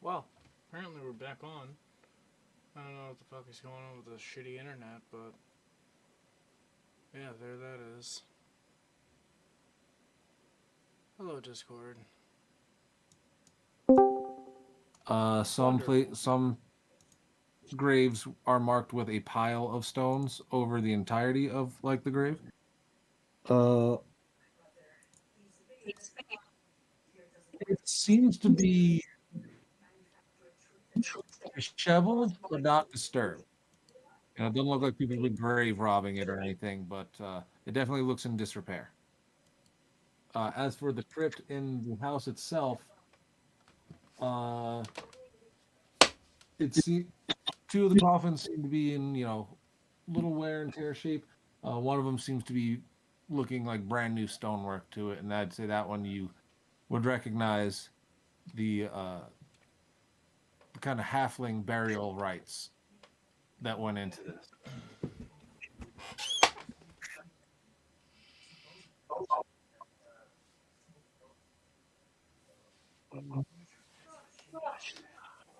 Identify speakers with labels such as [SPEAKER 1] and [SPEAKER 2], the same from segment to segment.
[SPEAKER 1] Well, apparently we're back on. I don't know what the fuck is going on with the shitty internet, but yeah, there that is. Hello, Discord. Wonderful.
[SPEAKER 2] Some graves are marked with a pile of stones over the entirety of like the grave. Uh, it seems to be disheveled but not disturbed. It doesn't look like people have been grave robbing it or anything, but it definitely looks in disrepair. As for the crypt in the house itself, uh, it's two of the coffins seem to be in little wear and tear shape. One of them seems to be looking like brand new stonework to it, and I'd say that one you would recognize the kind of halfling burial rites that went into this.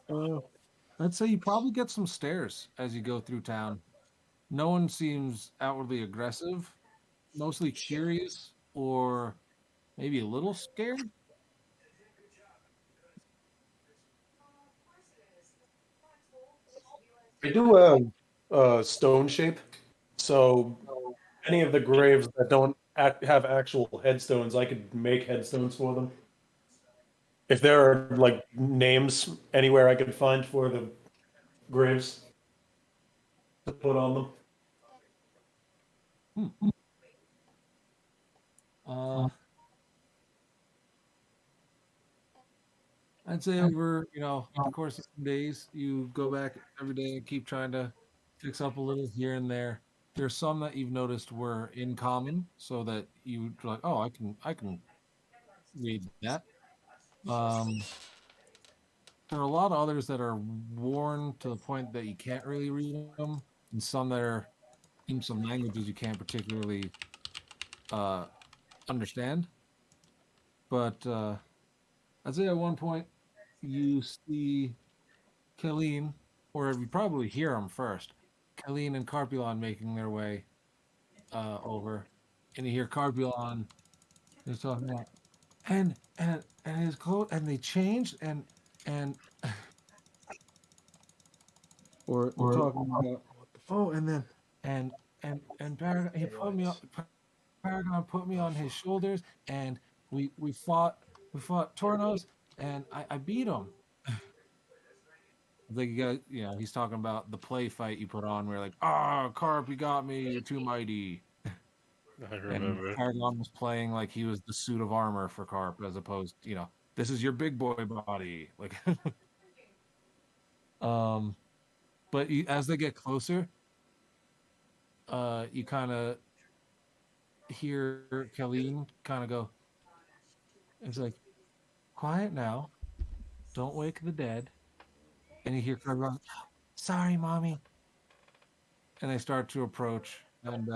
[SPEAKER 2] Uh, I'd say you probably get some stares as you go through town. No one seems outwardly aggressive, mostly curious or maybe a little scared.
[SPEAKER 3] I do have stone shape, so any of the graves that don't have actual headstones, I could make headstones for them. If there are like names anywhere I could find for the graves to put on them.
[SPEAKER 2] Hmm. Uh, I'd say over, the course of some days, you go back every day and keep trying to fix up a little here and there. There's some that you've noticed were in common, so that you're like, oh, I can read that. Um, there are a lot of others that are worn to the point that you can't really read them, and some that are in some languages you can't particularly uh, understand. But I'd say at one point you see Kaleen, or you probably hear them first. Kaleen and Carpulon making their way over, and you hear Carpulon is talking about, and his clothes, and they changed, and or talking about, oh, and then and and Paragon, he put me on, Paragon put me on his shoulders, and we fought Tornos, and I beat him. Like, he's talking about the play fight you put on where like, Carp, you got me, you're too mighty.
[SPEAKER 4] I
[SPEAKER 2] And
[SPEAKER 4] remember.
[SPEAKER 2] Paragon was playing like he was the suit of armor for Carp, as opposed, this is your big boy body. Like, um, but as they get closer, you kind of hear Colleen kind of go, it's like, quiet now, don't wake the dead. And you hear Paragon, sorry, mommy. And they start to approach, and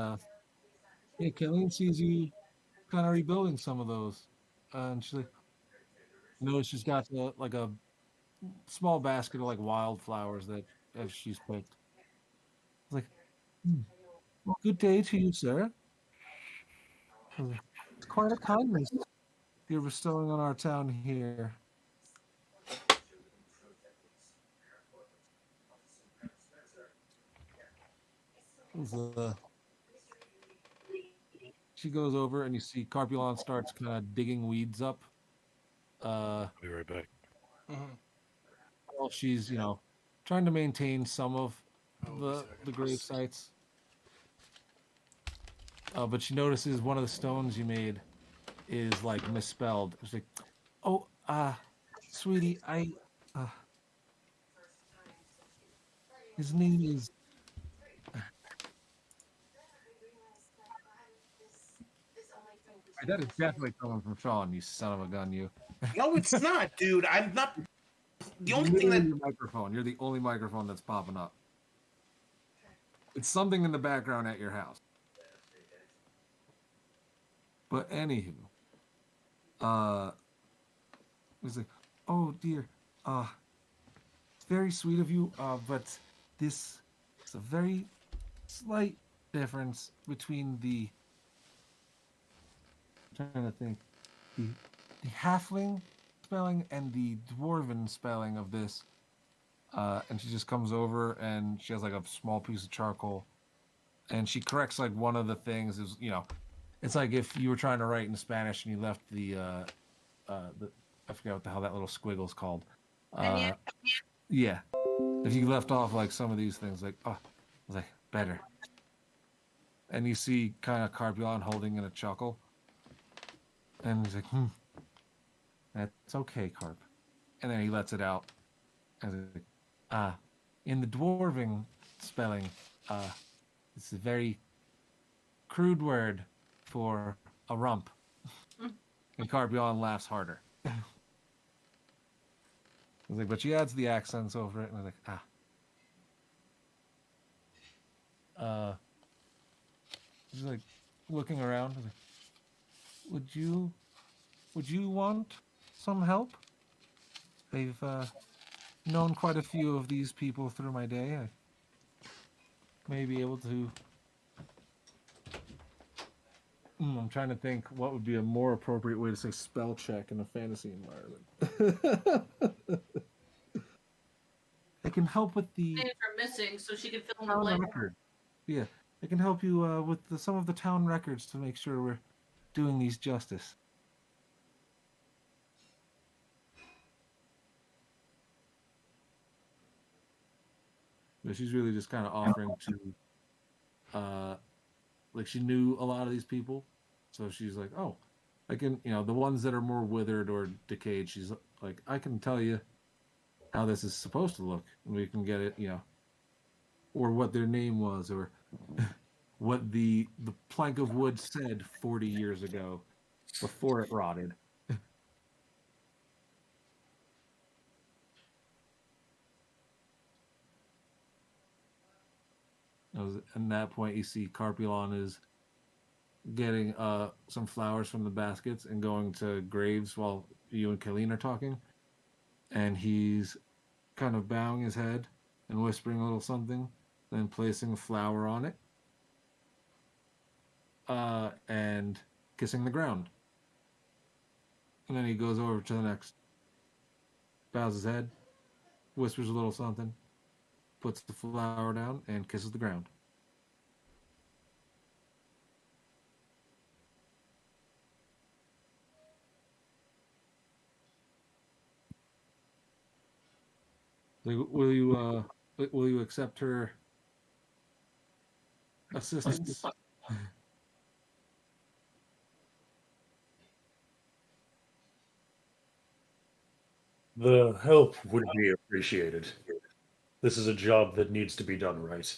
[SPEAKER 2] yeah, Colleen sees you kind of rebuilding some of those. And she's like, she's got like a small basket of like wildflowers that as she's picked. It's like, "Hmm, well, good day to you, sir. It's quite a kindness you're bestowing on our town here." She goes over and you see Carpulon starts kind of digging weeds up. Uh,
[SPEAKER 4] I'll be right back.
[SPEAKER 1] Mm-hmm.
[SPEAKER 2] while she's trying to maintain some of
[SPEAKER 1] I will be
[SPEAKER 2] the grave
[SPEAKER 1] seconds.
[SPEAKER 2] sites. But she notices one of the stones you made is like misspelled. It's like, oh, sweetie, uh, his name is. That is definitely coming from Sean, you son of a gun, you.
[SPEAKER 5] No, it's not, dude. I'm not. The
[SPEAKER 2] It's
[SPEAKER 5] only thing
[SPEAKER 2] literally
[SPEAKER 5] that
[SPEAKER 2] your microphone. You're the only microphone that's popping up. It's something in the background at your house. But anywho, uh, it's like, oh dear, uh, It's very sweet of you, but this is a very slight difference between the. I'm trying to think. The, the halfling spelling and the dwarven spelling of this. And she just comes over and she has like a small piece of charcoal. And she corrects like one of the things is, it's like if you were trying to write in Spanish and you left the I forget what the hell that little squiggle's called. Yeah. If you left off like some of these things, like, oh, I was like, better. And you see kind of Carpulon holding in a chuckle. And he's like, that's okay, Carp. And then he lets it out. And he's like, in the dwarven spelling, it's a very crude word for a rump. And Carpulon laughs harder. I was like, but she adds the accents over it, and I was like, she's like looking around. I was like, would you want some help? They've known quite a few of these people through my day. I may be able to. I'm trying to think what would be a more appropriate way to say spell check in a fantasy environment. They can help with the
[SPEAKER 4] Names are missing, so she can fill in the blank.
[SPEAKER 2] record. Yeah, they can help you with some of the town records to make sure we're doing these justice. But she's really just kind of offering to, like she knew a lot of these people, so she's like, oh, I can, the ones that are more withered or decayed. She's like, I can tell you how this is supposed to look, and we can get it, or what their name was, or what the plank of wood said 40 years ago before it rotted. At that point, you see Carpulon is getting some flowers from the baskets and going to graves while you and Colleen are talking. And he's kind of bowing his head and whispering a little something, then placing a flower on it, and kissing the ground. And then he goes over to the next, bows his head, whispers a little something, puts the flower down, and kisses the ground. Will you accept her assistance?
[SPEAKER 3] The help would be appreciated. This is a job that needs to be done right.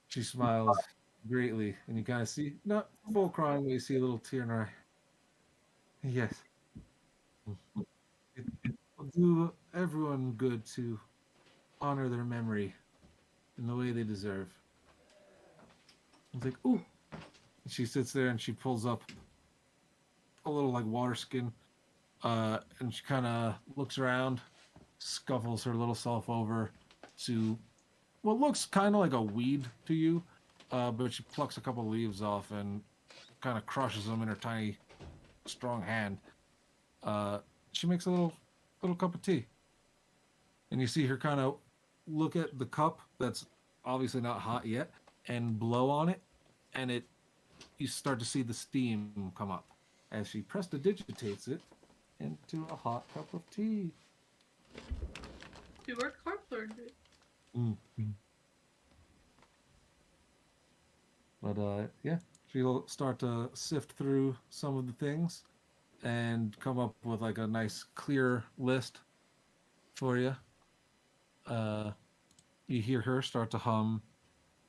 [SPEAKER 2] She smiles greatly, and you kind of see, not full crying, but you see a little tear in her eye. Yes. It will do everyone good to honor their memory in the way they deserve. It's like, ooh. And she sits there and she pulls up a little like water skin, and she kind of looks around, scuffles her little self over to what looks kind of like a weed to you, but she plucks a couple leaves off and kind of crushes them in her tiny, strong hand. She makes a little cup of tea, and you see her kind of look at the cup that's obviously not hot yet and blow on it, and you start to see the steam come up as she prestidigitates it into a hot cup of tea.
[SPEAKER 4] Do our carp learned it.
[SPEAKER 2] But yeah, she'll start to sift through some of the things and come up with like a nice clear list for you. You hear her start to hum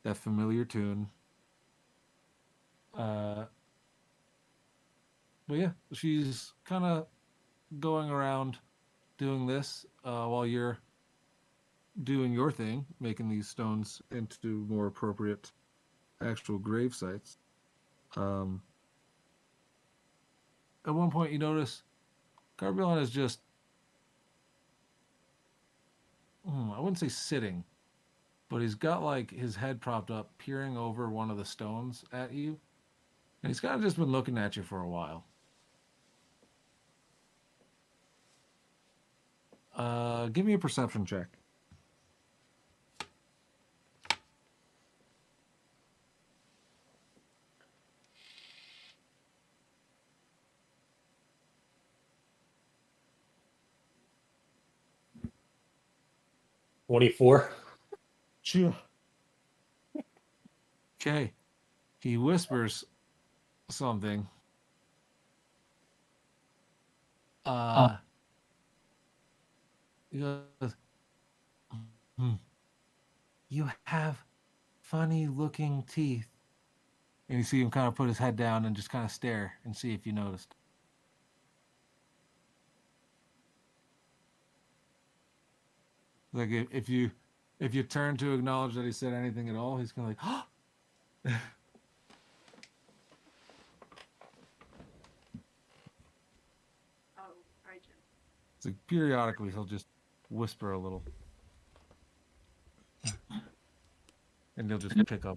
[SPEAKER 2] that familiar tune. But yeah, she's kind of going around doing this while you're doing your thing, making these stones into more appropriate actual grave sites. At one point, you notice Carpulon is just I wouldn't say sitting, but he's got like his head propped up, peering over one of the stones at you, and he's kind of just been looking at you for a while. Give me a perception check.
[SPEAKER 3] $24.
[SPEAKER 2] Sure. Okay. He whispers something. He goes, "You have funny looking teeth." And you see him kind of put his head down and just kind of stare and see if you noticed. Like if you turn to acknowledge that he said anything at all, he's gonna like, "Oh."
[SPEAKER 4] Oh, right, Jim.
[SPEAKER 2] It's like periodically he'll just whisper a little, and he'll just pick up.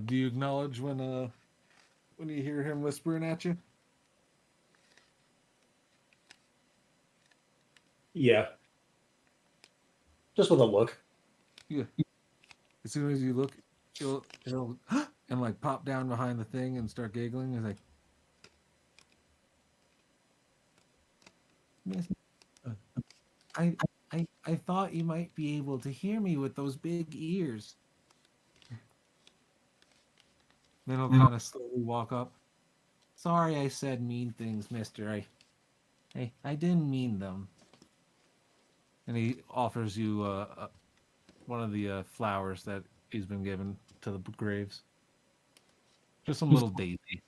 [SPEAKER 2] Do you acknowledge when you hear him whispering at you?
[SPEAKER 3] Yeah. Just with a look.
[SPEAKER 2] Yeah. As soon as you look, he'll and like pop down behind the thing and start giggling. He's like, "Miss, I thought you might be able to hear me with those big ears." Then he'll kind of slowly walk up. "Sorry, I said mean things, Mister. I didn't mean them." And he offers you one of the flowers that he's been given to the graves. Just some little daisy.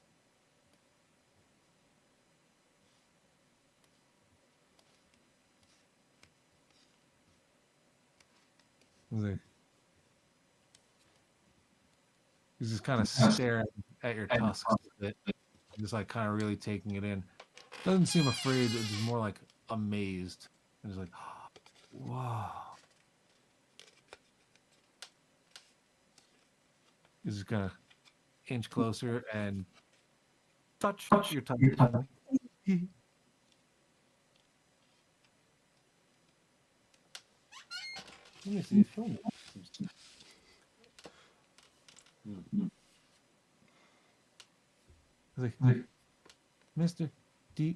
[SPEAKER 2] He's just kind of staring at your tusks a bit, just like kind of really taking it in. Doesn't seem afraid, it's just more like amazed. And he's like, "Wow." He's just gonna inch closer and touch your tummy. Let me see if he'll notice. He's like, "Mister, do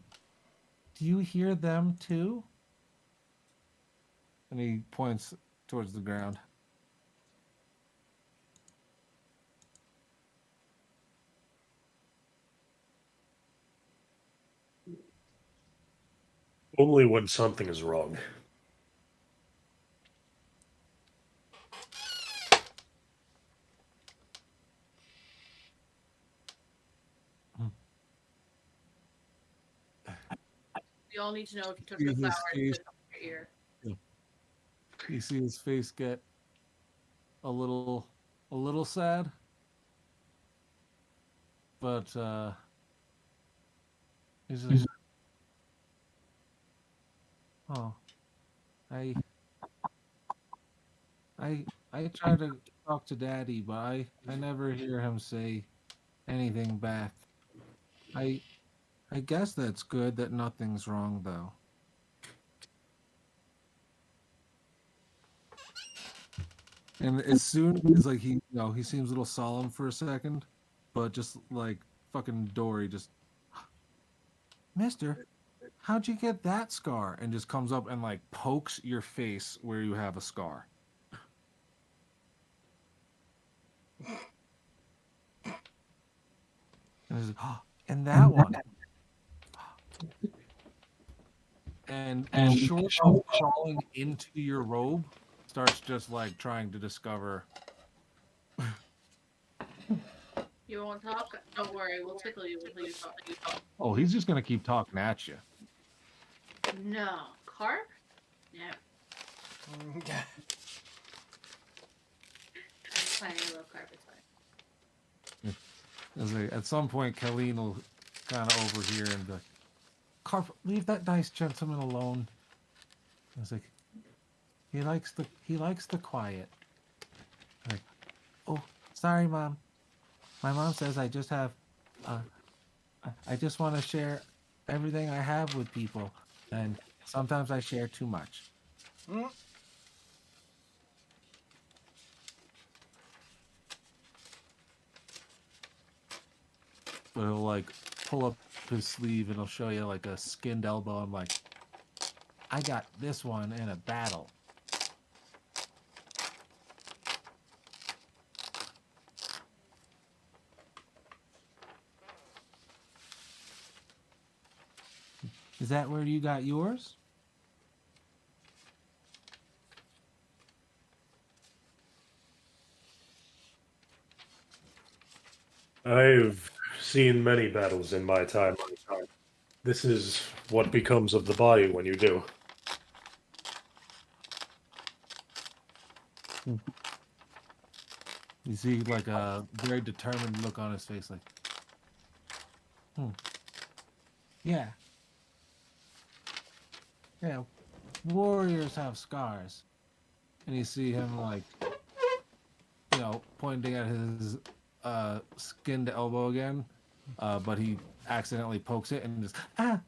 [SPEAKER 2] you hear them too?" And he points towards the ground.
[SPEAKER 3] Only when something is wrong.
[SPEAKER 4] We all need to know if you took
[SPEAKER 2] See
[SPEAKER 4] the
[SPEAKER 2] his
[SPEAKER 4] flowers
[SPEAKER 2] face.
[SPEAKER 4] to your ear.
[SPEAKER 2] You see his face get a little sad, but he's just, "Oh, I try to talk to Daddy, but I never hear him say anything back. I guess that's good that nothing's wrong though." And as soon as like he seems a little solemn for a second, but just like fucking Dory just, "Mister, how'd you get that scar?" And just comes up and like pokes your face where you have a scar. And he's like, "Oh, and that one." And short of crawling into your robe, starts just like trying to discover.
[SPEAKER 4] You won't talk? Don't worry, we'll tickle you until you talk.
[SPEAKER 2] Oh, he's just gonna keep talking at you.
[SPEAKER 4] No. Carp? No. Fine, I love carpets. Fine.
[SPEAKER 2] As at some point, Colleen will kind of overhear and be like, "Carp, leave that nice gentleman alone." I was like, he likes the quiet. Like, oh, sorry, Mom. My mom says I just have, I just want to share everything I have with people, and sometimes I share too much.
[SPEAKER 1] Mm.
[SPEAKER 2] But he'll like pull up his sleeve and he'll show you like a skinned elbow. I'm like, I got this one in a battle. Is that where you got yours?
[SPEAKER 3] I've seen many battles in my time. This is what becomes of the body when you do.
[SPEAKER 2] You see like a very determined look on his face, like, yeah. Yeah, warriors have scars. And you see him like, pointing at his skinned elbow again, but he accidentally pokes it and just, ah!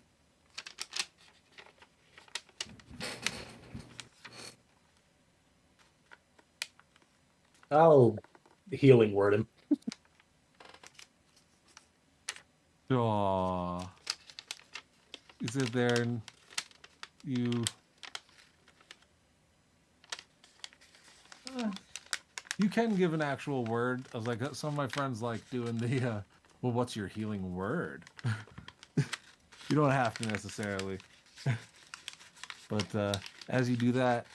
[SPEAKER 3] I'll healing word him.
[SPEAKER 2] Aw. You sit there and you you can give an actual word. I was like, some of my friends like doing the well, what's your healing word? You don't have to necessarily. But as you do that,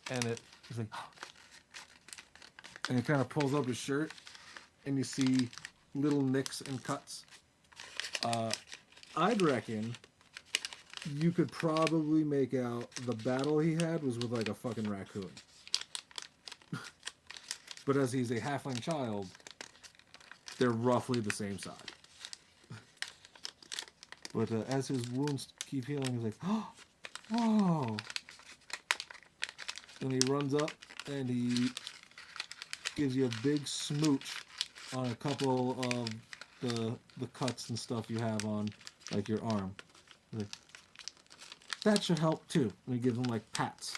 [SPEAKER 2] and it's like, and it kind of pulls up his shirt, and you see little nicks and cuts. I'd reckon you could probably make out the battle he had was with like a fucking raccoon. But as he's a halfling child, they're roughly the same size. But as his wounds keep healing, he's like, oh, whoa. And he runs up and he gives you a big smooch on a couple of the cuts and stuff you have on like your arm. He's like, that should help too. And he gives him like pats.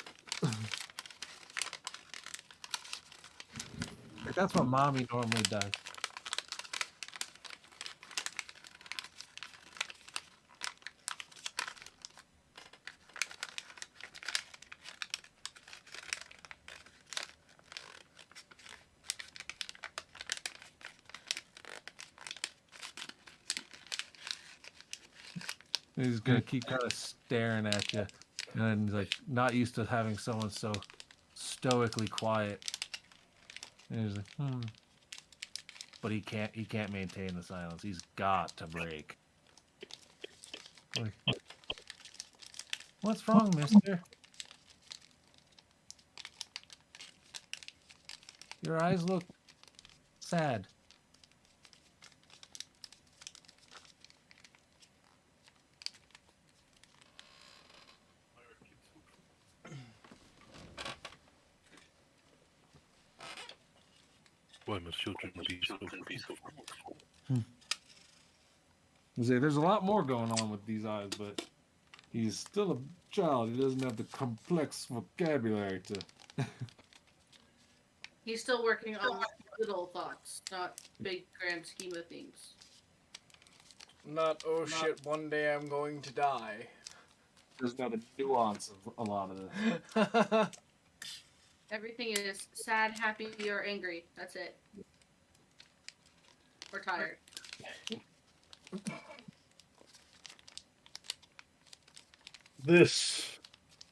[SPEAKER 2] Like, that's what mommy normally does. He's gonna keep kind of staring at you, and like not used to having someone so stoically quiet. And he's like, but he can't maintain the silence. He's got to break. Like, what's wrong, mister? Your eyes look sad.
[SPEAKER 6] Why must children be so peaceful?
[SPEAKER 2] There's a lot more going on with these eyes, but he's still a child. He doesn't have the complex vocabulary to.
[SPEAKER 4] He's still working on little thoughts, not big grand scheme of things.
[SPEAKER 1] Not, oh shit, one day I'm going to die.
[SPEAKER 2] There's not a nuance of a lot of this.
[SPEAKER 4] Everything is sad, happy, or angry. That's it. Or tired.
[SPEAKER 3] This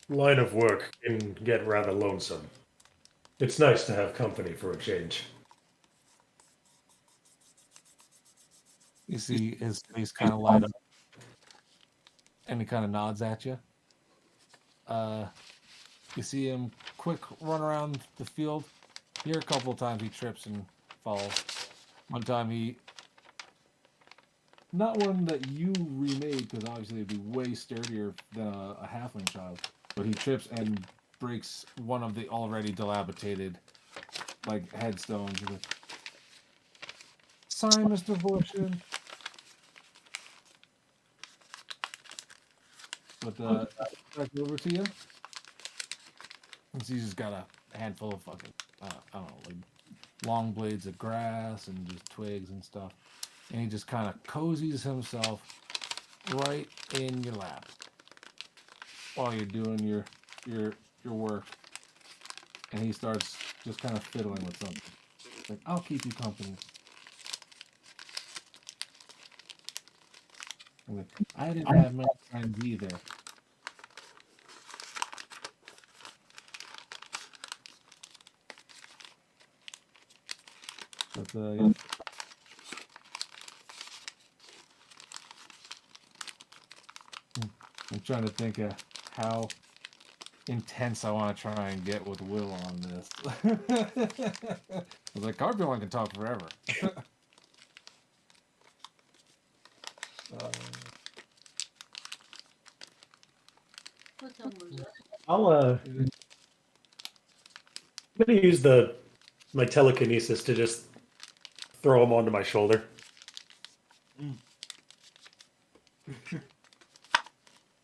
[SPEAKER 3] line of work can get rather lonesome. It's nice to have company for a change.
[SPEAKER 2] You see his face kind of light up, and he kind of nods at you. You see him quick run around the field, Here a couple of times he trips and falls. One time he, not one that you remade because obviously it'd be way sturdier than a halfling child, but he trips and breaks one of the already dilapidated like headstones. He's like, sorry, Mr. Vorshin. But back over to you. And he's just got a handful of fucking, I don't know, like long blades of grass and just twigs and stuff. And he just kind of cozies himself right in your lap while you're doing your work. And he starts just kind of fiddling with something. It's like, I'll keep you company. I'm like, I didn't have many friends either. But yeah. I'm trying to think of how intense I want to try and get with Will on this. I was like, Carpillon can talk forever.
[SPEAKER 4] What time was it?
[SPEAKER 3] I'm gonna use my telekinesis to just throw him onto my shoulder.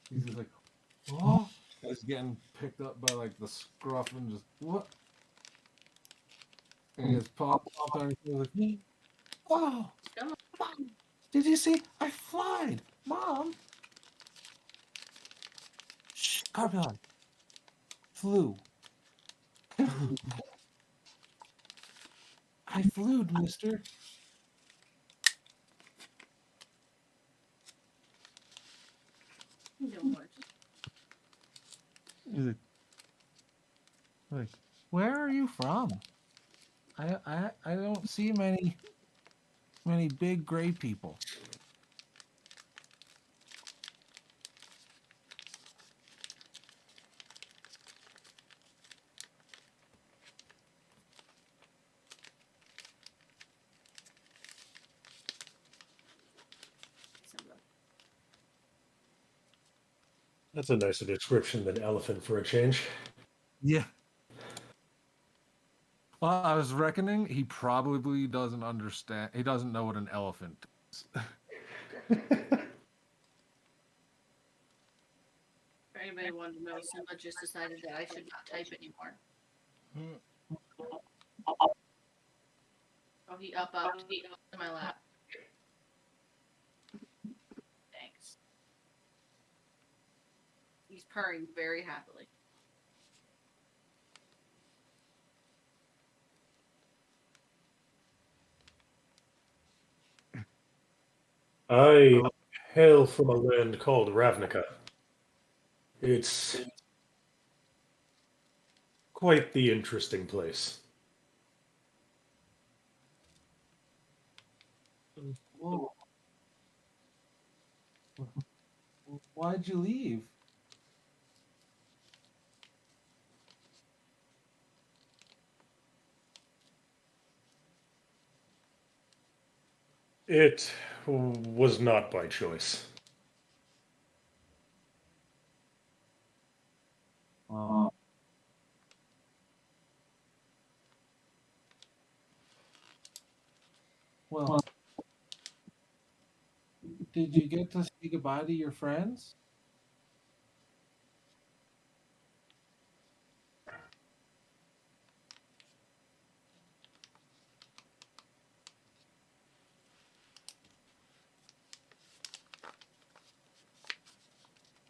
[SPEAKER 2] He's just like, oh, he's getting picked up by like the scruff and just what? And he just popped on his shoulder like, wow, Mom, did you see? I flied, Mom. Shh, Carpillon. Flew. I flew, mister.
[SPEAKER 4] No worries.
[SPEAKER 2] He's like, where are you from? I don't see many big gray people.
[SPEAKER 3] That's a nicer description than elephant for a change.
[SPEAKER 2] Yeah. Well, I was reckoning he probably doesn't understand. He doesn't know what an elephant is.
[SPEAKER 4] For anybody wanting to know, Simba just decided that I should not type anymore. Oh, he upped to my lap. Thanks. He's purring very happily.
[SPEAKER 3] I hail from a land called Ravnica. It's quite the interesting place.
[SPEAKER 2] Whoa. Why'd you leave?
[SPEAKER 3] It was not by choice.
[SPEAKER 2] Oh. Well, did you get to say goodbye to your friends?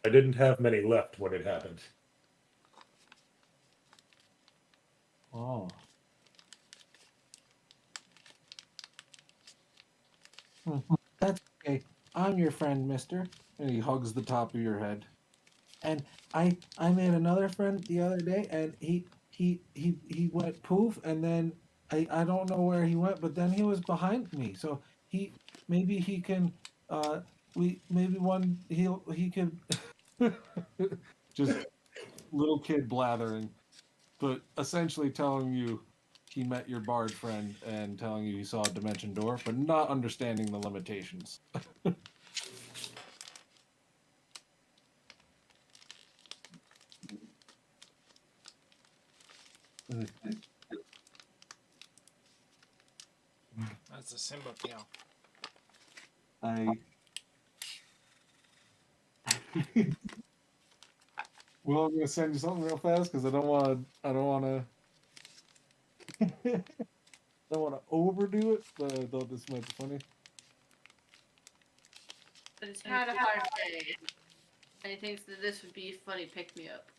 [SPEAKER 3] I didn't have many left when it happened.
[SPEAKER 2] Oh. That's okay. I'm your friend, mister. And he hugs the top of your head. And I made another friend the other day, and he went poof, and then I don't know where he went, but then he was behind me. So maybe he can he could just little kid blathering, but essentially telling you he met your bard friend and telling you he saw a dimension door, but not understanding the limitations.
[SPEAKER 1] That's a Simba kill.
[SPEAKER 2] Well, I'm gonna send you something real fast because I don't want to. Don't want to overdo it, but I thought this might be funny.
[SPEAKER 4] But he's had a hard day. And he thinks that this would be a funny pick-me-up.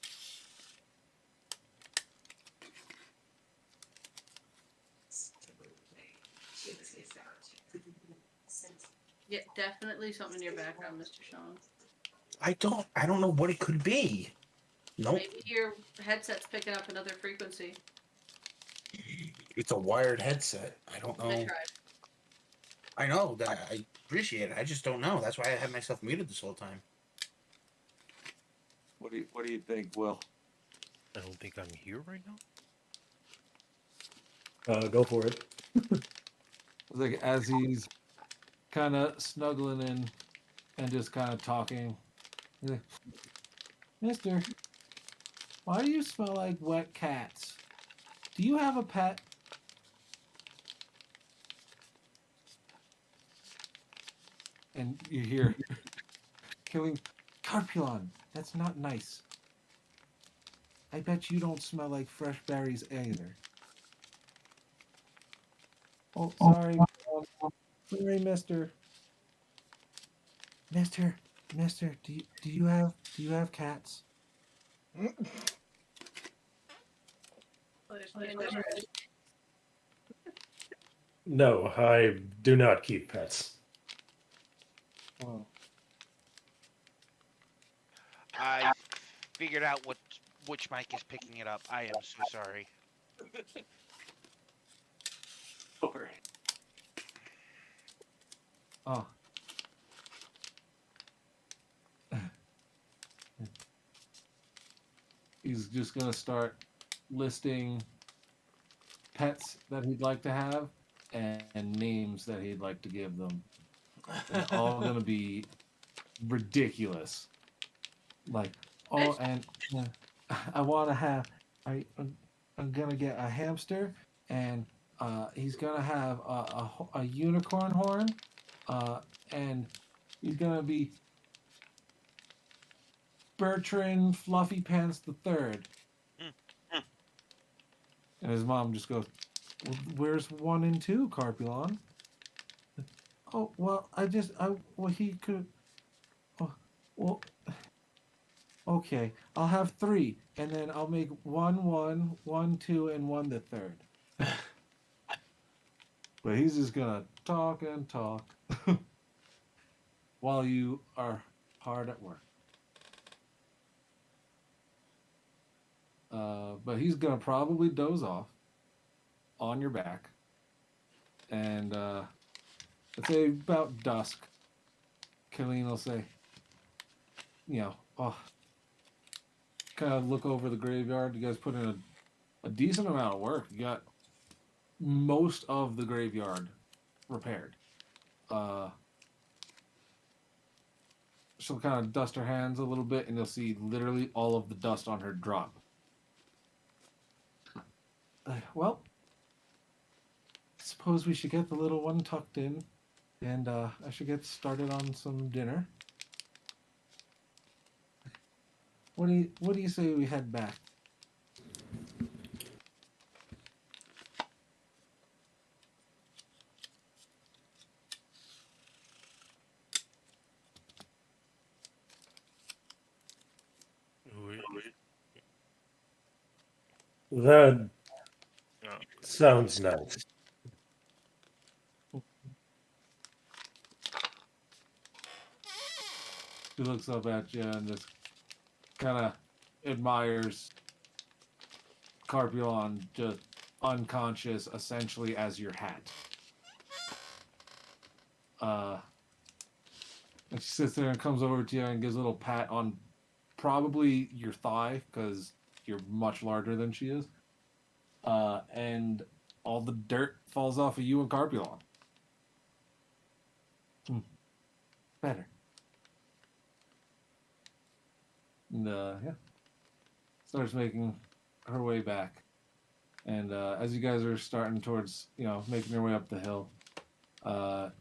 [SPEAKER 4] Yeah, definitely something in your background, Mr. Sean.
[SPEAKER 5] I don't know what it could be. Nope.
[SPEAKER 4] Maybe your headset's picking up another frequency.
[SPEAKER 5] It's a wired headset. I don't know.
[SPEAKER 4] I tried.
[SPEAKER 5] I know that. I appreciate it. I just don't know. That's why I had myself muted this whole time.
[SPEAKER 2] What do you think, Will?
[SPEAKER 6] I don't think I'm here right now.
[SPEAKER 3] Go for it.
[SPEAKER 2] Like as he's kind of snuggling in and just kind of talking, he's like, Mister, why do you smell like wet cats? Do you have a pet? And you hear killing Carpulon. That's not nice. I bet you don't smell like fresh berries either. Oh, sorry. Sorry, mister. Mister, do you have cats?
[SPEAKER 3] No, I do not keep pets.
[SPEAKER 2] Oh.
[SPEAKER 7] I figured out which mic is picking it up. I am so sorry.
[SPEAKER 2] Oh. He's just gonna start listing pets that he'd like to have and names that he'd like to give them. They're all gonna be ridiculous. Like, oh, and I want to have. I'm gonna get a hamster, and he's gonna have a unicorn horn, and he's gonna be Bertrand Fluffy Pants the Third. And his mom just goes, well, "Where's 1 and 2, Carpulon?" Oh well, well he could. Oh, well. Okay, I'll have 3, and then I'll make 1, 1, 1, 2, and 1 the third. But he's just gonna talk and talk while you are hard at work. But he's gonna probably doze off on your back, and let's say about dusk, Killeen will say, kind of look over the graveyard. You guys put in a decent amount of work. You got most of the graveyard repaired. She'll kind of dust her hands a little bit, and you'll see literally all of the dust on her drop. Well, I suppose we should get the little one tucked in, and I should get started on some dinner. What do you say we head back?
[SPEAKER 3] That sounds nice.
[SPEAKER 2] She looks up at you and just kind of admires Carpulon just unconscious, essentially as your hat. And she sits there and comes over to you and gives a little pat on probably your thigh, because you're much larger than she is. And all the dirt falls off of you and Carpulon. Better. And yeah, starts making her way back. And as you guys are starting towards, making your way up the hill, you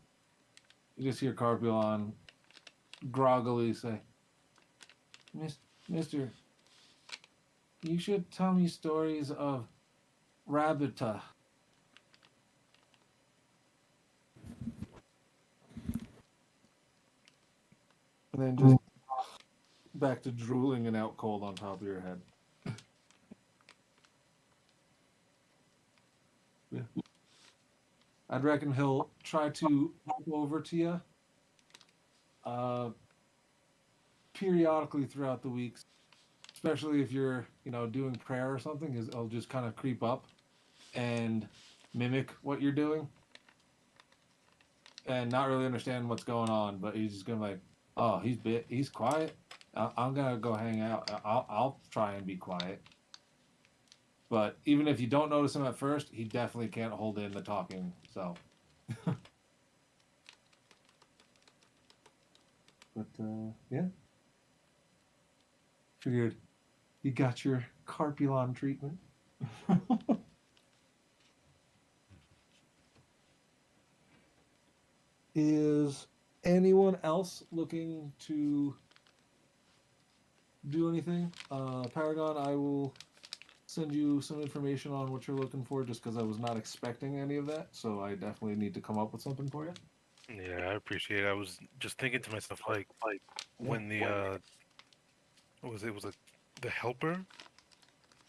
[SPEAKER 2] just hear Carpulon groggily say, Mister, you should tell me stories of Rabbita. And then just back to drooling and out cold on top of your head. Yeah. I'd reckon he'll try to walk over to you periodically throughout the weeks, especially if you're, doing prayer or something. He'll just kind of creep up and mimic what you're doing and not really understand what's going on, but he's just gonna be like, oh, he's quiet. I'm gonna go hang out. I'll try and be quiet. But even if you don't notice him at first, he definitely can't hold in the talking. So, but yeah, figured you got your Carpulon treatment. Is anyone else looking to do anything? Paragon, I will send you some information on what you're looking for just because I was not expecting any of that, so I definitely need to come up with something for you.
[SPEAKER 6] Yeah, I appreciate it. I was just thinking to myself, like when the what was it? Was it the helper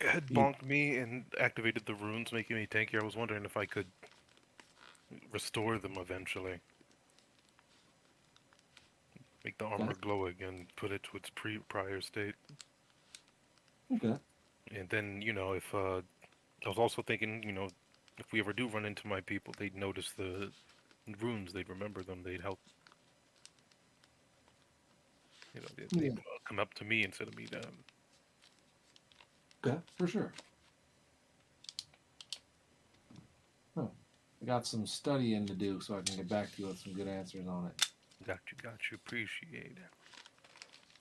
[SPEAKER 6] had bonked me and activated the runes, making me tankier? I was wondering if I could restore them eventually. Make the armor glow again, put it to its prior state.
[SPEAKER 2] Okay.
[SPEAKER 6] And then, if I was also thinking, if we ever do run into my people, they'd notice the runes, they'd remember them, they'd help. They'd come up to me instead of me to them.
[SPEAKER 2] Okay, for sure. Oh, I got some studying to do so I can get back to you with some good answers on it.
[SPEAKER 6] Got you. Appreciate it.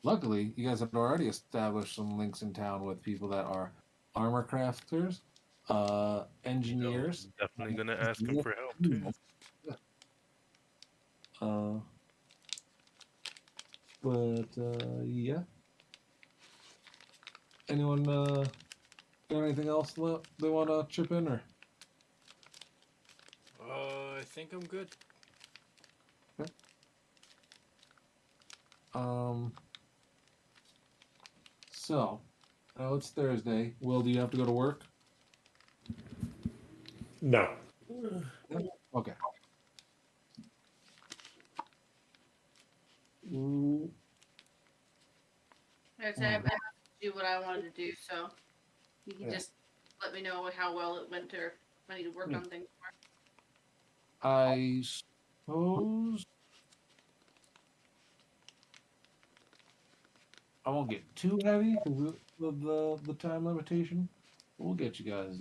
[SPEAKER 2] Luckily, you guys have already established some links in town with people that are armor crafters, engineers.
[SPEAKER 6] Definitely gonna ask them for help too.
[SPEAKER 2] Yeah. Anyone got anything else they want to chip in, or?
[SPEAKER 1] I think I'm good.
[SPEAKER 2] Okay. So, now it's Thursday. Will, do you have to go to work?
[SPEAKER 3] No.
[SPEAKER 2] Okay.
[SPEAKER 4] I said I have to do what I wanted to do, so you can just let me know how well it went or if I need to work on things more.
[SPEAKER 2] I suppose I won't get too heavy because of the time limitation. We'll get you guys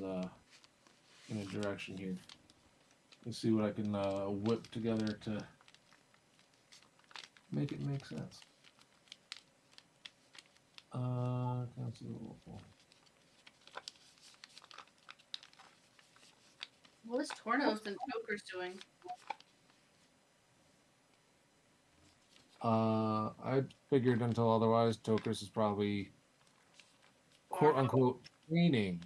[SPEAKER 2] in a direction here. Let's see what I can whip together to make it make sense.
[SPEAKER 4] What is Tornos and Joker's doing?
[SPEAKER 2] I figured until otherwise, Tokus is probably quote unquote training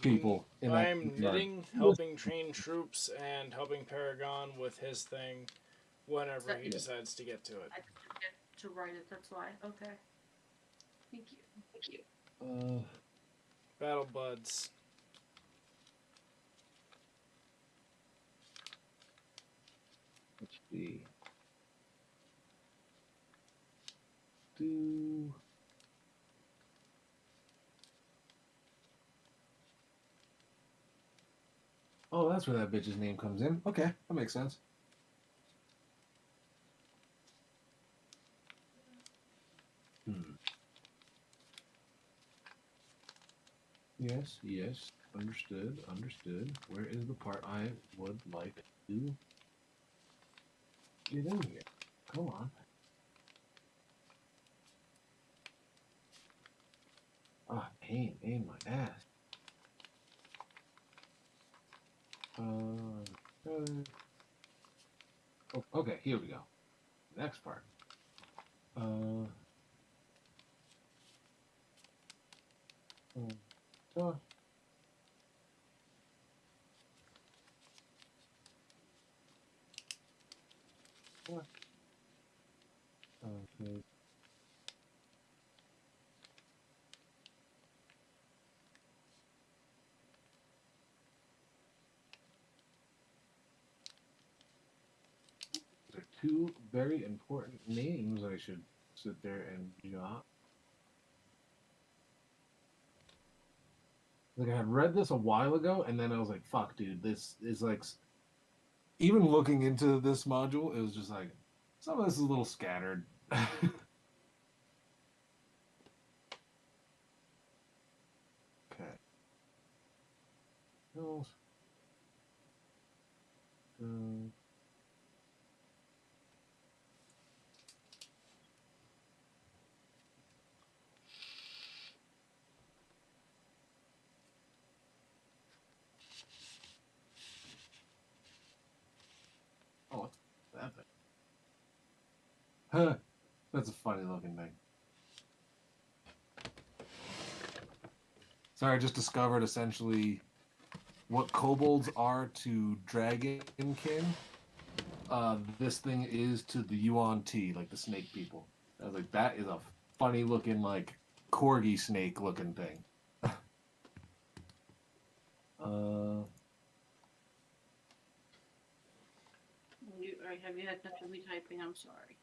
[SPEAKER 2] people.
[SPEAKER 1] I'm knitting, helping train troops, and helping Paragon with his thing whenever he decides to get to it.
[SPEAKER 4] I didn't get to write it, that's why. Okay. Thank you.
[SPEAKER 1] Battle Buds.
[SPEAKER 2] Let's see. Oh, that's where that bitch's name comes in. Okay, that makes sense. Yes. Understood. Understood. Where is the part I would like to get in here? Come on. Ah, pain in my ass. Oh, okay, here we go. Next part. Oh, okay. There are two very important names I should sit there and jot. Like, I had read this a while ago, and then I was like, fuck, dude, this is like. Even looking into this module, it was just like, some of this is a little scattered. Okay. Hills. Oh, what's that thing? Huh. That's a funny looking thing. Sorry, I just discovered essentially what kobolds are to dragonkin. This thing is to the Yuan Ti, like the snake people. I was like, that is a funny looking, like, corgi snake looking thing.
[SPEAKER 4] Have you had enough of me typing? I'm sorry.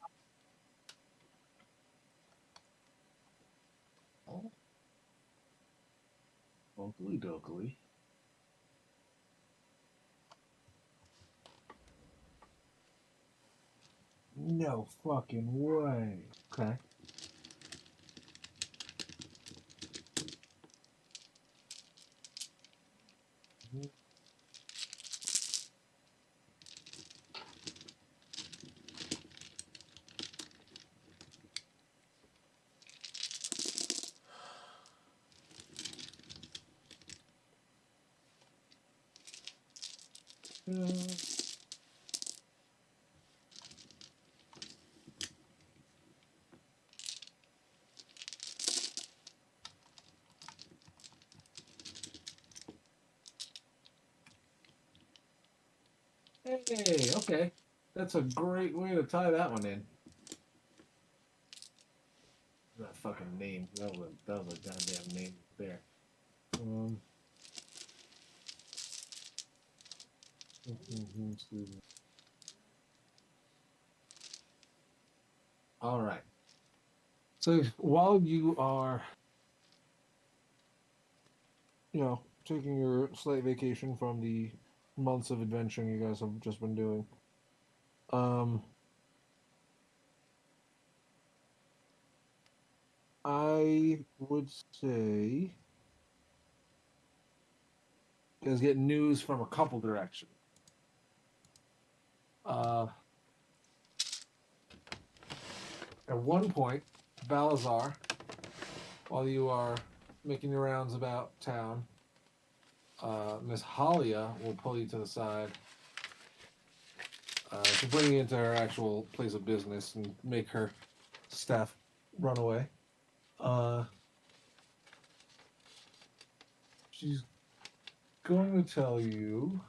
[SPEAKER 2] Oh. Oakley dokley. No fucking way. Okay. Hey, okay. That's a great way to tie that one in. That fucking name. That was a goddamn name there. All right. So while you are, taking your slight vacation from the months of adventuring you guys have just been doing, I would say you guys get news from a couple directions. At one point, Balazar, while you are making your rounds about town, Miss Halia will pull you to the side to bring you into her actual place of business and make her staff run away. She's going to tell you.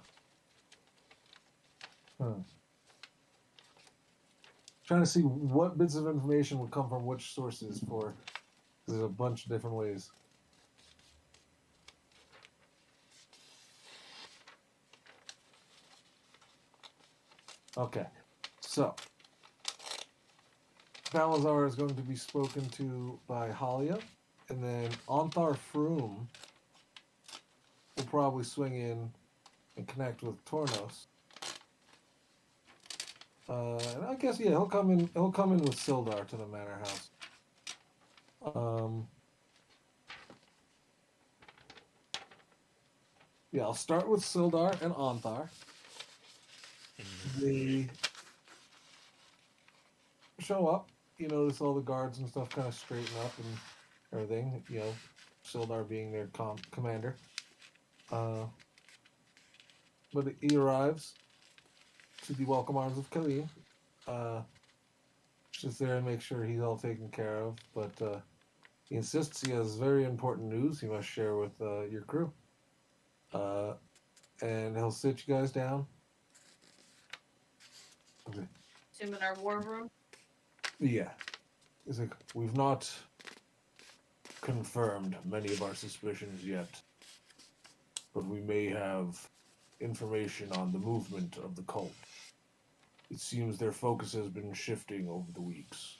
[SPEAKER 2] Trying to see what bits of information would come from which sources for. There's a bunch of different ways. Okay, so Balazar is going to be spoken to by Halia, and then Onthar Froom will probably swing in and connect with Tornos. And I guess he'll come in. He'll come in with Sildar to the manor house. Yeah, I'll start with Sildar and Onthar. They show up. You notice all the guards and stuff kind of straighten up and everything. You know, Sildar being their commander. But he arrives to the welcome arms of Khalid. Just there and make sure he's all taken care of. But he insists he has very important news he must share with your crew. And he'll sit you guys down. Okay.
[SPEAKER 4] Assume in our war room.
[SPEAKER 2] Yeah. He's like, we've not confirmed many of our suspicions yet, but we may have information on the movement of the cult. It seems their focus has been shifting over the weeks.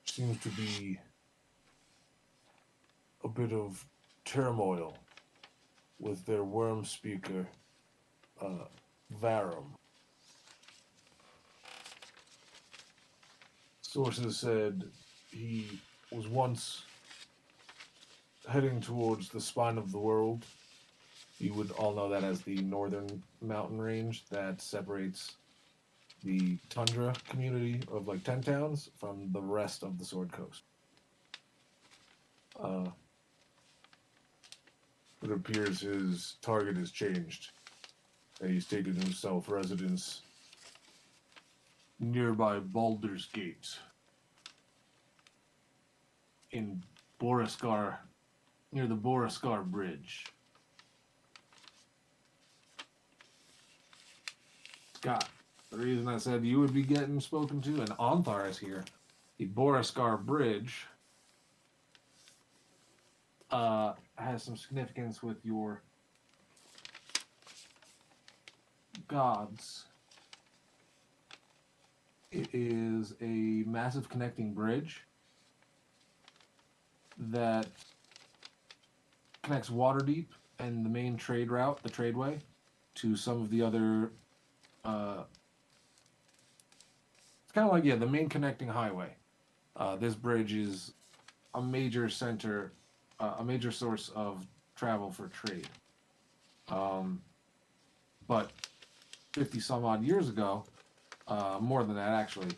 [SPEAKER 2] Seems to be a bit of turmoil with their worm speaker, Varum. Sources said he was once heading towards the spine of the world. You would all know that as the northern mountain range that separates the tundra community of like 10 towns from the rest of the Sword Coast. It appears his target has changed, and he's taken himself residence nearby Baldur's Gate in Boriskar, near the Boriskar Bridge. Scott, the reason I said you would be getting spoken to, and Onthar is here, the Boriskar Bridge has some significance with your gods. It is a massive connecting bridge that connects Waterdeep and the main trade route, the Tradeway, to some of the other. It's kind of like, yeah, the main connecting highway. This bridge is a major center, a major source of travel for trade. But 50 some odd years ago, more than that actually,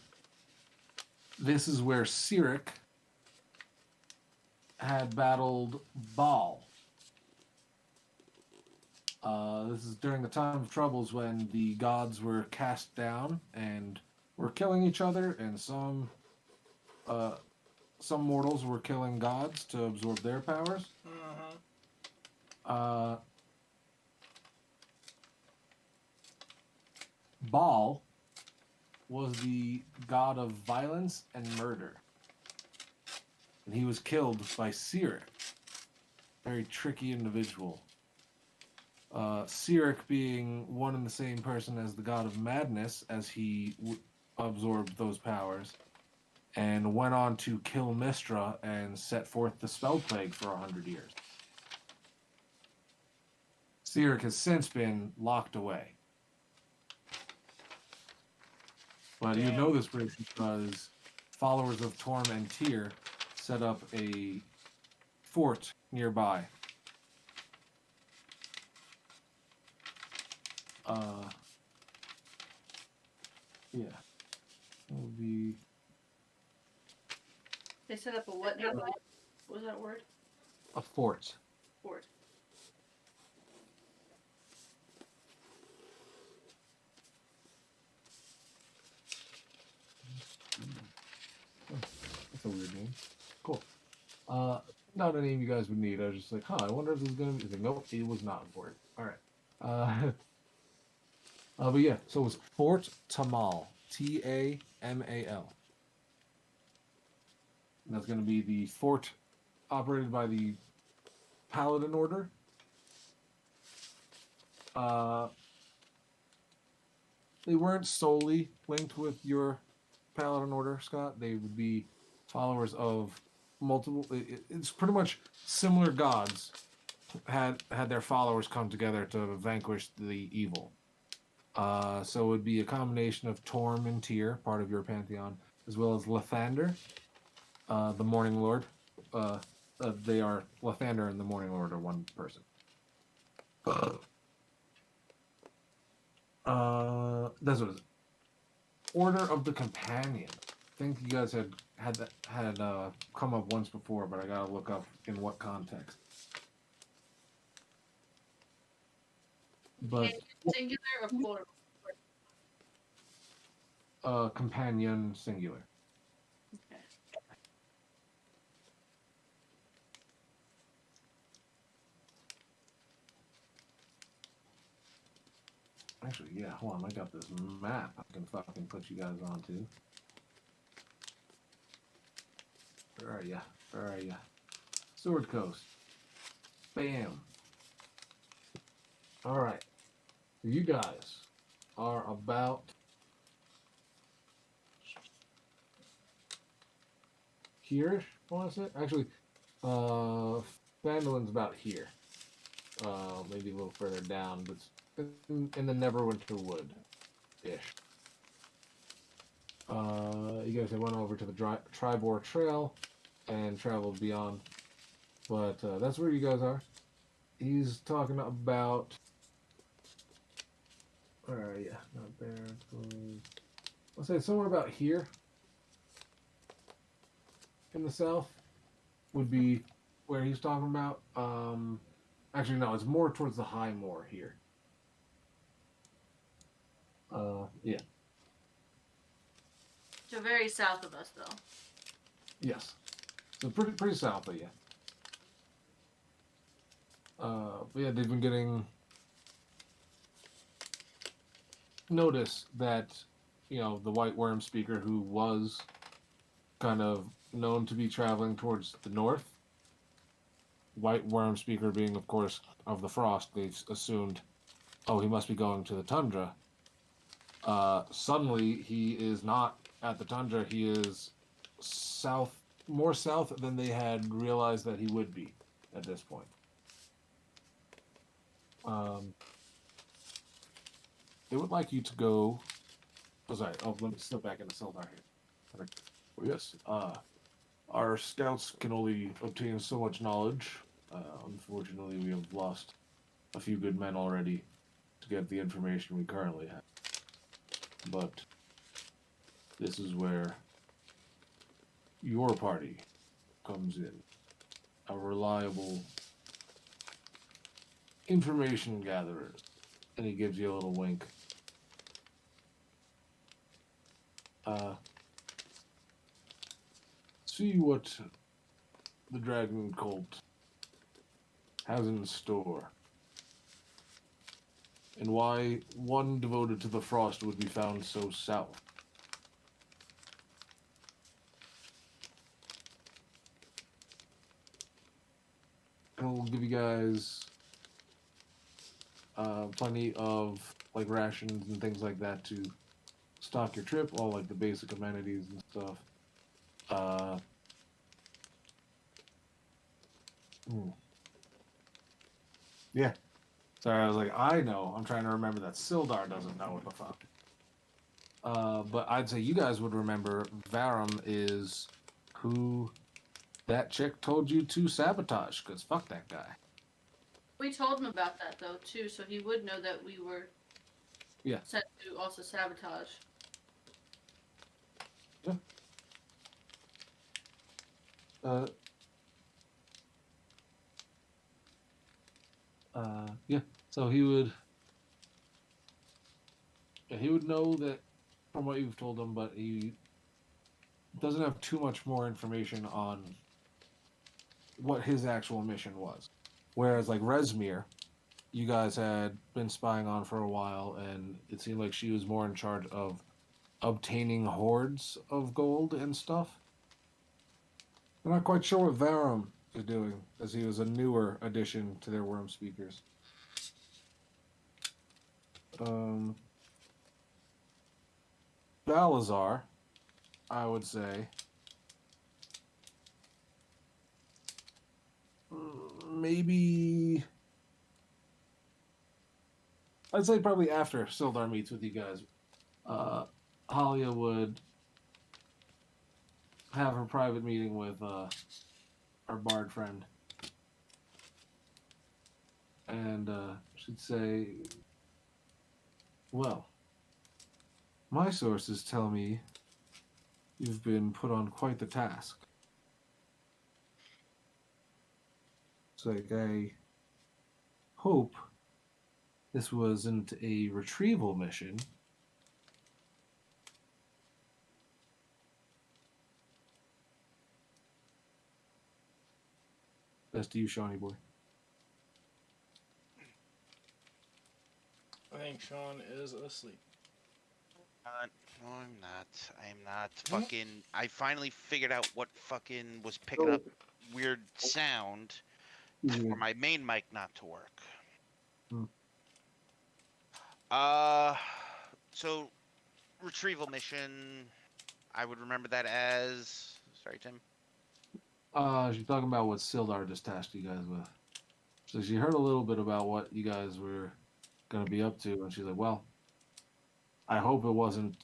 [SPEAKER 2] this is where Cyric had battled Baal. This is during the time of troubles when the gods were cast down and were killing each other, and some mortals were killing gods to absorb their powers. Baal was the god of violence and murder, and he was killed by Cyric, very tricky individual. Cyric being one and the same person as the god of madness, as he absorbed those powers, and went on to kill Mystra and set forth the spell plague for 100 years. Cyric has since been locked away. But you know this bridge because followers of Torm and Tyr set up a fort nearby. Yeah. It would be...
[SPEAKER 4] They set up a what now? What was that word?
[SPEAKER 2] a fort.
[SPEAKER 4] Fort.
[SPEAKER 2] That's a weird name. Cool. Not a name you guys would need. I was just like, I wonder if this is going to be... Like, nope, it was not important. All right. But yeah, so it was Fort Tamal. Tamal. And that's going to be the fort operated by the Paladin Order. They weren't solely linked with your Paladin Order, Scott. They would be followers of multiple... It's pretty much similar gods had their followers come together to vanquish the evil. So it would be a combination of Torm and Tyr, part of your pantheon, as well as Lathander, the Morning Lord, They are Lathander and the Morning Order, one person. That's what it is. Order of the Companion. I think you guys had come up once before, but I gotta look up in what context. But
[SPEAKER 4] Singular or plural?
[SPEAKER 2] companion singular.
[SPEAKER 4] Okay.
[SPEAKER 2] Actually, yeah, hold on, I got this map I can fucking put you guys onto. Where are ya? Where are ya? Sword Coast. Bam. Alright. You guys are about here, I want to say. Actually, Phandalin about here. Maybe a little further down, but it's in the Neverwinter Wood ish. You guys have went over to the Tribor Trail and traveled beyond, but that's where you guys are. He's talking about. Where are you? Not there. Let's say somewhere about here in the south would be where he's talking about. Actually, no, it's more towards the High Moor here. Yeah.
[SPEAKER 4] So very south of us, though.
[SPEAKER 2] Yes. So pretty south of you. But yeah, they've been getting notice that, you know, the White Worm speaker, who was kind of known to be traveling towards the north, White Worm speaker being, of course, of the Frost, they've assumed, oh, he must be going to the tundra. Suddenly, he is not at the tundra. He is south, more south than they had realized that he would be at this point. They would like you to go. Oh, sorry. Oh, let me step back into Sildar here. Well, yes. Our scouts can only obtain so much knowledge. Unfortunately, we have lost a few good men already to get the information we currently have. But this is where your party comes in. A reliable information gatherers. And he gives you a little wink. See what the Dragon Cult has in store, and why one devoted to the Frost would be found so south. And we'll give you guys plenty of like rations and things like that to stock your trip, all like the basic amenities and stuff. Yeah. Sorry, I was like, I know. I'm trying to remember that Sildar doesn't know what the fuck. But I'd say you guys would remember Varum is who that chick told you to sabotage, because fuck that guy.
[SPEAKER 4] We told him about that, though, too, so he would know that we were set to also sabotage.
[SPEAKER 2] Yeah. So he would know that from what you've told him, but he doesn't have too much more information on what his actual mission was. Whereas like Resmir, you guys had been spying on for a while, and it seemed like she was more in charge of obtaining hoards of gold and stuff. I'm not quite sure what Varum is doing, as he was a newer addition to their worm speakers. Balazar, I would say, maybe I'd say probably after Sildar meets with you guys, Halia would have her private meeting with our bard friend. And she'd say, well, my sources tell me you've been put on quite the task. It's like, I hope this wasn't a retrieval mission. That's to you, Shawnee boy.
[SPEAKER 1] I think Sean is asleep.
[SPEAKER 7] No, I'm not. I'm not. Fucking. I finally figured out what fucking was picking up weird sound for my main mic not to work.
[SPEAKER 2] Hmm.
[SPEAKER 7] So retrieval mission. I would remember that as. Sorry, Tim.
[SPEAKER 2] She's talking about what Sildar just tasked you guys with. So she heard a little bit about what you guys were going to be up to, and she's like, well, I hope it wasn't,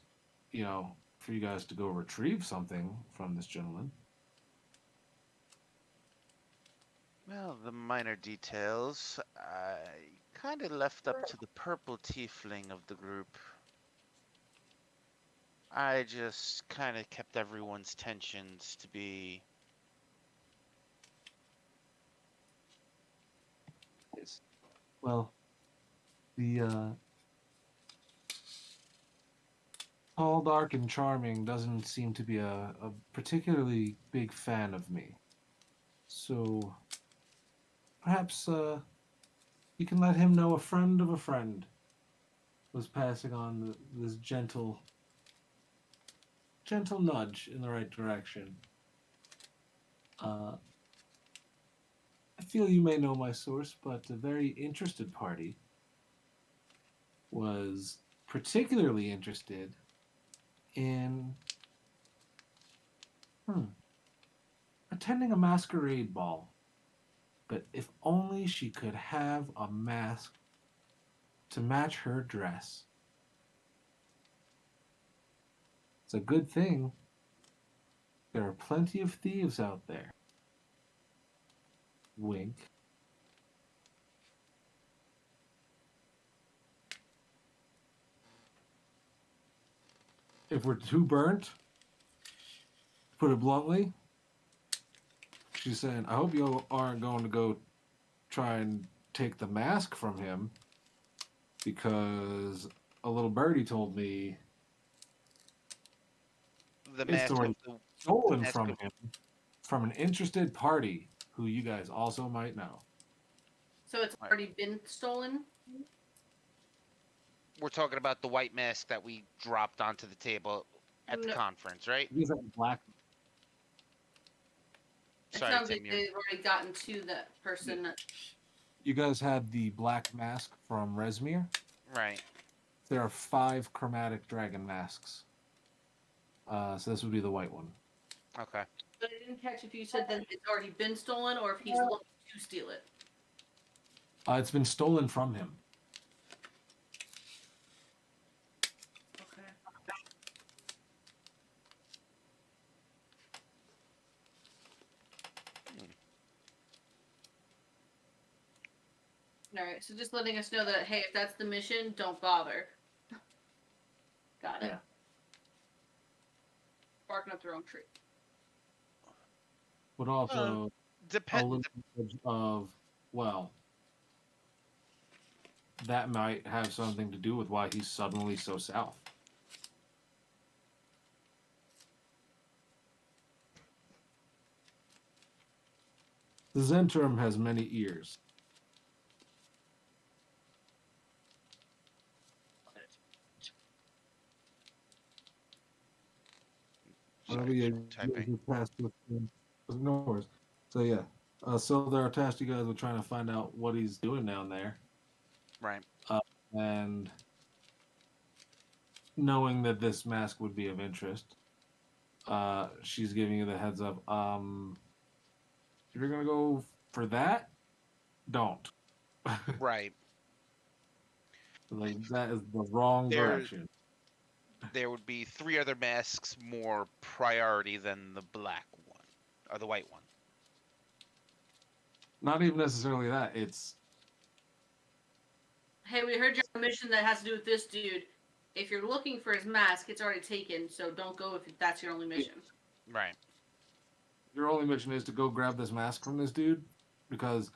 [SPEAKER 2] for you guys to go retrieve something from this gentleman.
[SPEAKER 7] Well, the minor details, I kind of left up to the purple tiefling of the group. I just kind of kept everyone's tensions to be...
[SPEAKER 2] Yes. Well, the tall, dark, and charming doesn't seem to be a particularly big fan of me. So perhaps you can let him know a friend of a friend was passing on this gentle nudge in the right direction. I feel you may know my source, but a very interested party was particularly interested in attending a masquerade ball. But if only she could have a mask to match her dress. It's a good thing there are plenty of thieves out there. Wink. If we're too burnt, to put it bluntly, she's saying, I hope you aren't going to go try and take the mask from him, because a little birdie told me
[SPEAKER 7] The
[SPEAKER 2] it's
[SPEAKER 7] mask
[SPEAKER 2] already
[SPEAKER 7] of the...
[SPEAKER 2] stolen
[SPEAKER 7] mask
[SPEAKER 2] from
[SPEAKER 7] of-
[SPEAKER 2] him from an interested party who you guys also might know.
[SPEAKER 4] So it's already been stolen?
[SPEAKER 7] We're talking about the white mask that we dropped onto the table at the
[SPEAKER 4] No.
[SPEAKER 7] conference, right?
[SPEAKER 2] These are black.
[SPEAKER 4] It
[SPEAKER 7] Sorry,
[SPEAKER 4] sounds
[SPEAKER 7] Tim,
[SPEAKER 4] like
[SPEAKER 7] you're...
[SPEAKER 4] they've already gotten to that person.
[SPEAKER 2] You guys had the black mask from Resmir.
[SPEAKER 7] Right.
[SPEAKER 2] There are 5 chromatic dragon masks. So this would be the white one.
[SPEAKER 7] Okay.
[SPEAKER 4] But I didn't catch if you said that it's already been stolen or if he's looking to steal it.
[SPEAKER 2] It's been stolen from him.
[SPEAKER 4] Okay. Alright, so just letting us know that, hey, if that's the mission, don't bother. Got it.
[SPEAKER 2] Yeah.
[SPEAKER 4] Barking up their own tree.
[SPEAKER 2] But also a
[SPEAKER 7] Depend.
[SPEAKER 2] little bit of, well, that might have something to do with why he's suddenly so south. The Zentrum has many ears. Whatever you
[SPEAKER 7] Typing.
[SPEAKER 2] tasked with, no worries. So yeah, so they're tasked you guys with trying to find out what he's doing down there,
[SPEAKER 7] Right.
[SPEAKER 2] and knowing that this mask would be of interest, she's giving you the heads up. If you're gonna go for that, don't.
[SPEAKER 7] Right.
[SPEAKER 2] Like that is the wrong
[SPEAKER 7] There-
[SPEAKER 2] direction.
[SPEAKER 7] There would be 3 other masks more priority than the black one or the white one.
[SPEAKER 2] not even necessarily that. It's
[SPEAKER 4] Hey, we heard you're on a mission that has to do with this dude. If you're looking for his mask, it's already taken, so don't go if that's your only mission.
[SPEAKER 7] Right.
[SPEAKER 2] your only mission is to go grab this mask from this dude, because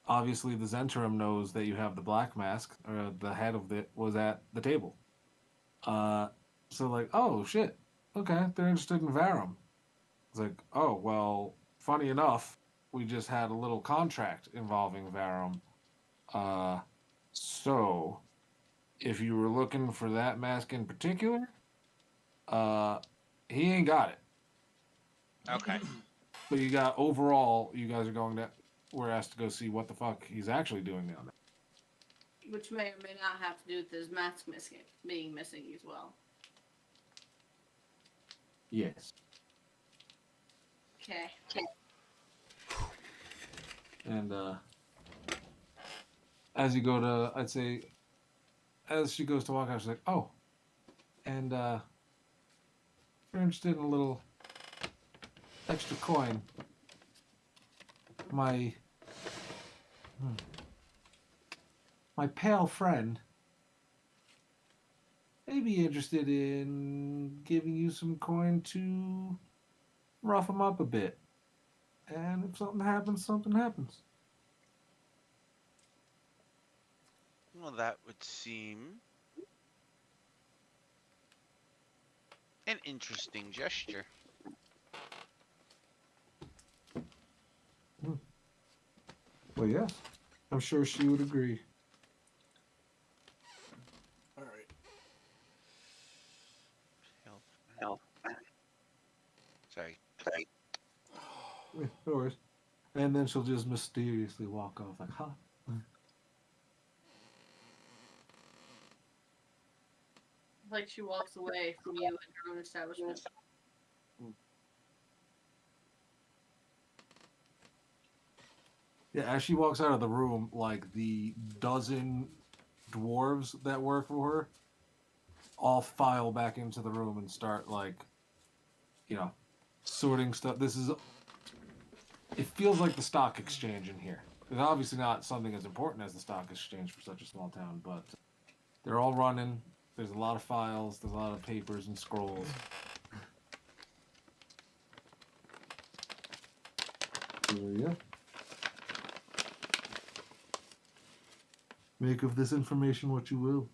[SPEAKER 2] obviously the Zentrum knows that you have the black mask, or the head of it was at the table. So like, oh shit, okay, they're interested in Varum. It's like, oh well, funny enough, we just had a little contract involving Varum. So if you were looking for that mask in particular, he ain't got it.
[SPEAKER 7] Okay.
[SPEAKER 2] But you got overall, you guys are going to. We're asked to go see what the fuck he's actually doing down there.
[SPEAKER 4] Which may or may not have to do with his mask being missing as well.
[SPEAKER 2] Yes.
[SPEAKER 4] Okay.
[SPEAKER 2] And as you go to, I'd say, as she goes to walk out, she's like, "Oh, and if you're interested in a little extra coin, my pale friend may be interested in giving you some coin to rough him up a bit. And if something happens, something happens."
[SPEAKER 7] Well, that would seem an interesting gesture.
[SPEAKER 2] Well, yes, I'm sure she would agree.
[SPEAKER 1] All right.
[SPEAKER 7] Help. Sorry.
[SPEAKER 2] Yeah, no worries. And then she'll just mysteriously walk off like, huh?
[SPEAKER 4] Like she walks away from you and her own establishment.
[SPEAKER 2] Yeah, as she walks out of the room, like the dozen dwarves that work for her all file back into the room and start, like, sorting stuff. It feels like the stock exchange in here. It's obviously not something as important as the stock exchange for such a small town, but they're all running. There's a lot of files, there's a lot of papers and scrolls. So, yeah. Make of this information what you will.